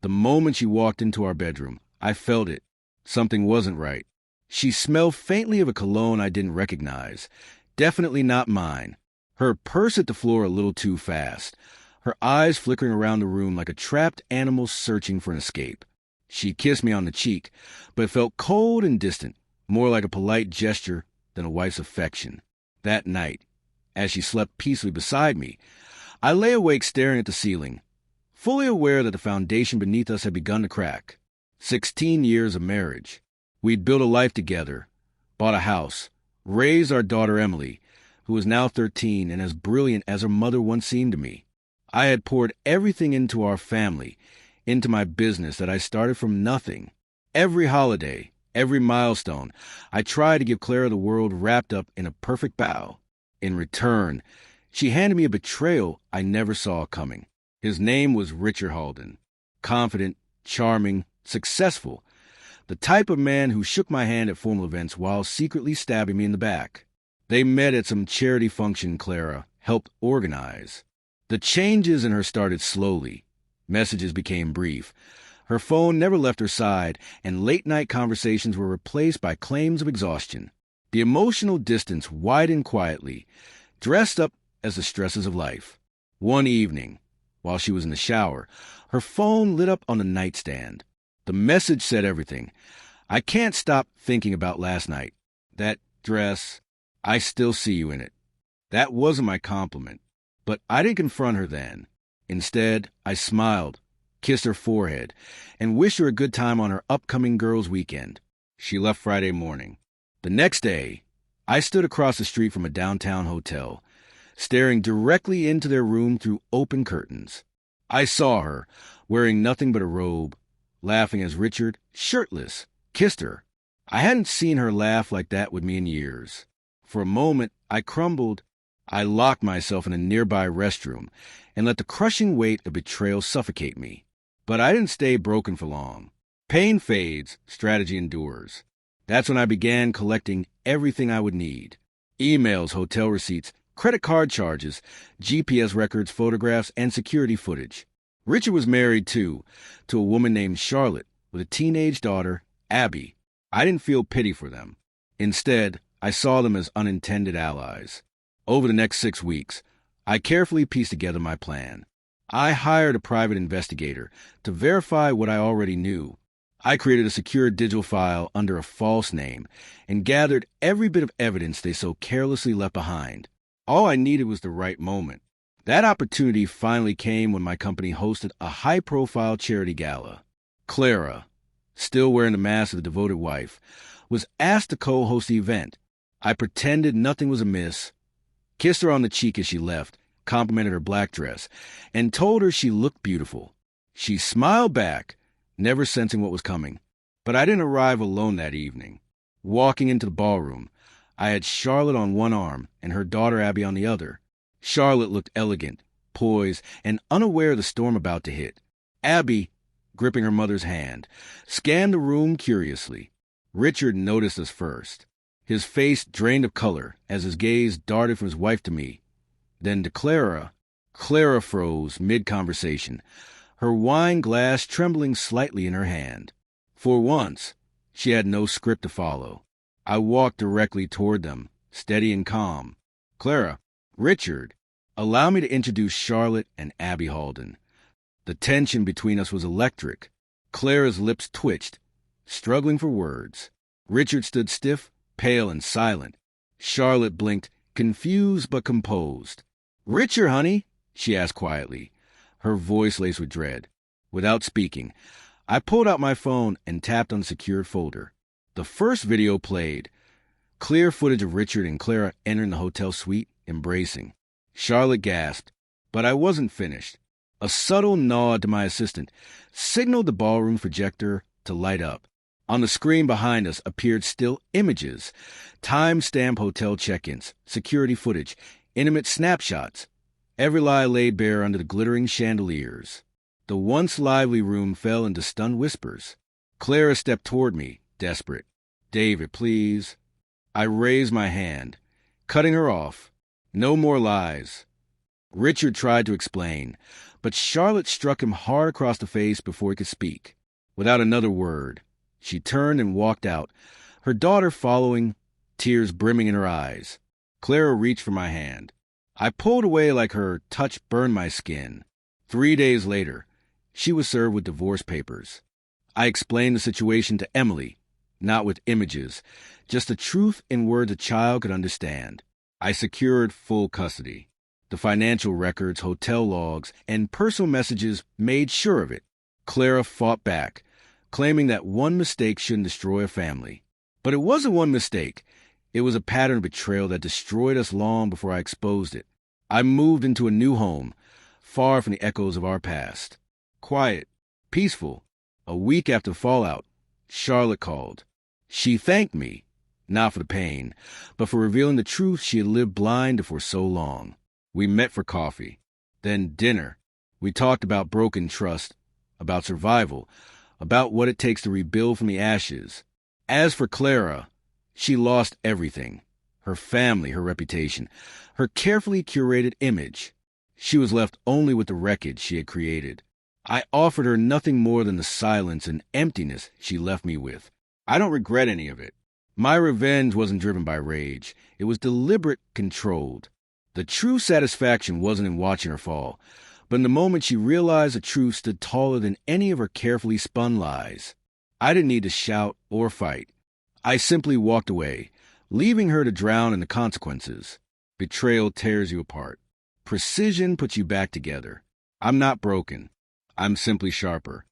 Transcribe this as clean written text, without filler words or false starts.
The moment she walked into our bedroom, I felt it. Something wasn't right. She smelled faintly of a cologne I didn't recognize. Definitely not mine. Her purse hit the floor a little too fast, her eyes flickering around the room like a trapped animal searching for an escape. She kissed me on the cheek, but it felt cold and distant, more like a polite gesture than a wife's affection. That night, as she slept peacefully beside me, I lay awake staring at the ceiling, fully aware that the foundation beneath us had begun to crack. 16 years of marriage. We'd built a life together, bought a house, raised our daughter Emily, who is now 13 and as brilliant as her mother once seemed to me. I had poured everything into our family, into my business that I started from nothing. Every holiday, every milestone, I tried to give Clara the world wrapped up in a perfect bow. In return, she handed me a betrayal I never saw coming. His name was Richard Halden. Confident, charming, successful. The type of man who shook my hand at formal events while secretly stabbing me in the back. They met at some charity function Clara helped organize. The changes in her started slowly. Messages became brief. Her phone never left her side, and late-night conversations were replaced by claims of exhaustion. The emotional distance widened quietly, dressed up as the stresses of life. One evening, while she was in the shower, her phone lit up on the nightstand. The message said everything. I can't stop thinking about last night. That dress, I still see you in it. That wasn't my compliment, but I didn't confront her then. Instead, I smiled, kissed her forehead, and wished her a good time on her upcoming girls' weekend. She left Friday morning. The next day, I stood across the street from a downtown hotel, staring directly into their room through open curtains. I saw her, wearing nothing but a robe, laughing as Richard, shirtless, kissed her. I hadn't seen her laugh like that with me in years. For a moment, I crumbled. I locked myself in a nearby restroom and let the crushing weight of betrayal suffocate me. But I didn't stay broken for long. Pain fades, strategy endures. That's when I began collecting everything I would need. Emails, hotel receipts, credit card charges, GPS records, photographs, and security footage. Richard was married, too, to a woman named Charlotte with a teenage daughter, Abby. I didn't feel pity for them. Instead, I saw them as unintended allies. Over the next 6 weeks, I carefully pieced together my plan. I hired a private investigator to verify what I already knew. I created a secure digital file under a false name and gathered every bit of evidence they so carelessly left behind. All I needed was the right moment. That opportunity finally came when my company hosted a high-profile charity gala. Clara, still wearing the mask of the devoted wife, was asked to co-host the event. I pretended nothing was amiss, kissed her on the cheek as she left, complimented her black dress, and told her she looked beautiful. She smiled back, never sensing what was coming. But I didn't arrive alone that evening. Walking into the ballroom, I had Charlotte on one arm and her daughter Abby on the other. Charlotte looked elegant, poised, and unaware of the storm about to hit. Abby, gripping her mother's hand, scanned the room curiously. Richard noticed us first. His face drained of color as his gaze darted from his wife to me. Then to Clara. Clara froze mid-conversation, her wine glass trembling slightly in her hand. For once, she had no script to follow. I walked directly toward them, steady and calm. Clara, Richard, allow me to introduce Charlotte and Abby Halden. The tension between us was electric. Clara's lips twitched, struggling for words. Richard stood stiff, pale and silent. Charlotte blinked, confused but composed. "Richard, honey?" she asked quietly, her voice laced with dread. Without speaking, I pulled out my phone and tapped on the secured folder. The first video played. Clear footage of Richard and Clara entering the hotel suite, embracing. Charlotte gasped, but I wasn't finished. A subtle nod to my assistant signaled the ballroom projector to light up. On the screen behind us appeared still images, time-stamped hotel check-ins, security footage, intimate snapshots. Every lie laid bare under the glittering chandeliers. The once lively room fell into stunned whispers. Clara stepped toward me, desperate. "David, please." I raised my hand, cutting her off. No more lies. Richard tried to explain, But Charlotte struck him hard across the face before he could speak. Without another word, she turned and walked out, her daughter following, tears brimming in her eyes. Clara reached for my hand. I pulled away like her touch burned my skin. 3 days later, she was served with divorce papers. I explained the situation to Emily, not with images, just the truth in words a child could understand. I secured full custody. The financial records, hotel logs, and personal messages made sure of it. Clara fought back, claiming that one mistake shouldn't destroy a family. But it wasn't one mistake. It was a pattern of betrayal that destroyed us long before I exposed it. I moved into a new home, far from the echoes of our past. Quiet, peaceful. A week after fallout, Charlotte called. She thanked me, not for the pain, but for revealing the truth she had lived blind to for so long. We met for coffee, then dinner. We talked about broken trust, about survival, about what it takes to rebuild from the ashes. As for Clara, she lost everything. Her family, her reputation, her carefully curated image. She was left only with the wreckage she had created. I offered her nothing more than the silence and emptiness she left me with. I don't regret any of it. My revenge wasn't driven by rage. It was deliberate, controlled. The true satisfaction wasn't in watching her fall, but in the moment she realized the truth stood taller than any of her carefully spun lies. I didn't need to shout or fight. I simply walked away, leaving her to drown in the consequences. Betrayal tears you apart. Precision puts you back together. I'm not broken. I'm simply sharper.